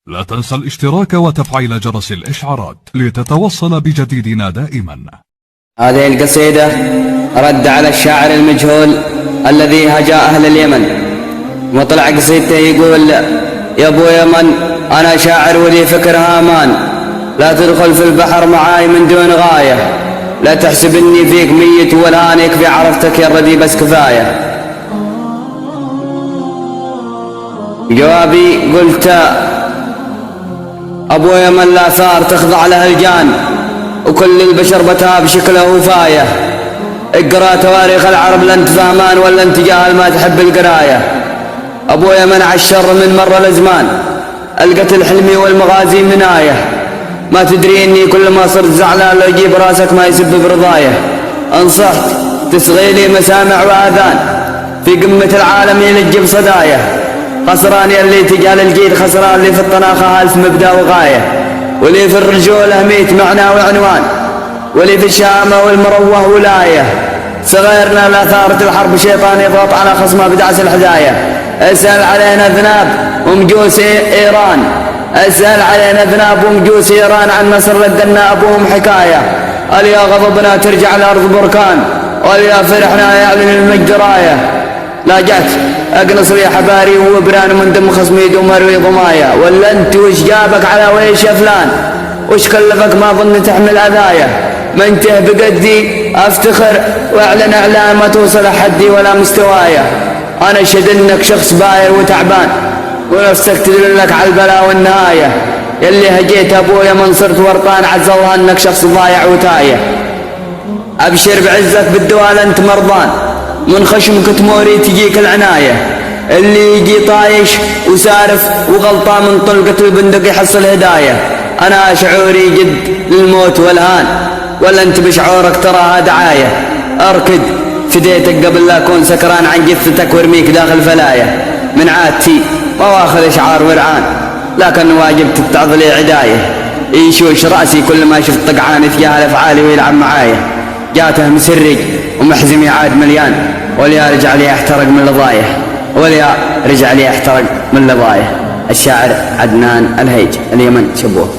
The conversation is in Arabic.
لا تنسى الاشتراك وتفعيل جرس الإشعارات لتتوصل بجديدنا دائما. هذه القصيدة رد على الشاعر المجهول الذي هجا أهل اليمن، وطلع قصيدته يقول: يا ابو يمن أنا شاعر ولي فكر هامان، لا تدخل في البحر معاي من دون غاية، لا تحسب اني فيك ميت والآن يكفي عرفتك يا الردي بس كفاية. جوابي قلت: ابو يمن لا ثار تخضع له الجان، وكل البشر بتها بشكله فاية، اقرا تواريخ العرب لا انت فهمان ولا انت جاهل ما تحب القراية. ابو يمن عالشر من مر الازمان، القتل حلمي والمغازي مناية، ما تدري اني كل ما صرت زعلان لو يجيب راسك ما يسبب رضاية. انصحت تصغي لي مسامع واذان، في قمة العالم يلج بصدايا، خسران يلي تجال الجيد، خسران اللي في الطناخة ألف مبدأ وغاية، ولي في الرجولة 100 معنى وعنوان، ولي في الشامة والمروة ولاية. صغيرنا لا ثارت الحرب شيطان يضغط على خصمه بدعس الحداية. اسأل علينا ذناب ومجوس إيران، اسأل علينا ذناب ومجوس إيران، عن مصر ردنا أبوهم حكاية. اليا غضبنا ترجع الأرض بركان، واليا فرحنا يعلن المجد راية. لا جات اقنص لي حباري وبران من دم خصمي ومروي ضمايا، ولا انت وش جابك على ويش يا فلان، وش كلفك ما ظن تحمل اذايا. ما انته بقدي افتخر واعلن اعلان ما توصل حدي ولا مستوايا. انا اشهد انك شخص باير وتعبان، ونفسك تدلك على البلاء والنهايه. يلي هجيت ابويا من صرت ورطان، عز الله انك شخص ضايع وتايه. ابشر بعزك بالدوال انت مرضان، من خشمك تموري تجيك العناية. اللي يجي طايش وسارف وغلطان من طلقة البندق يحصل هداية. أنا شعوري جد للموت والهان، ولا أنت بشعورك تراها دعاية. أركد فديتك قبل لا أكون سكران عن جثتك وارميك داخل فلاية. من عادتي ما واخذ إشعار ورعان، لكن واجب تتعظ لي عداية. يشوش رأسي كل ما شفت طقعان يتجاهل أفعالي ويلعب معايا. جاته مسرج ومحزمي عاد مليان، وليا رجع لي احترق من لضايه، وليا رجع لي احترق من لضايه. الشاعر عدنان الهيج، اليمن، شبوه.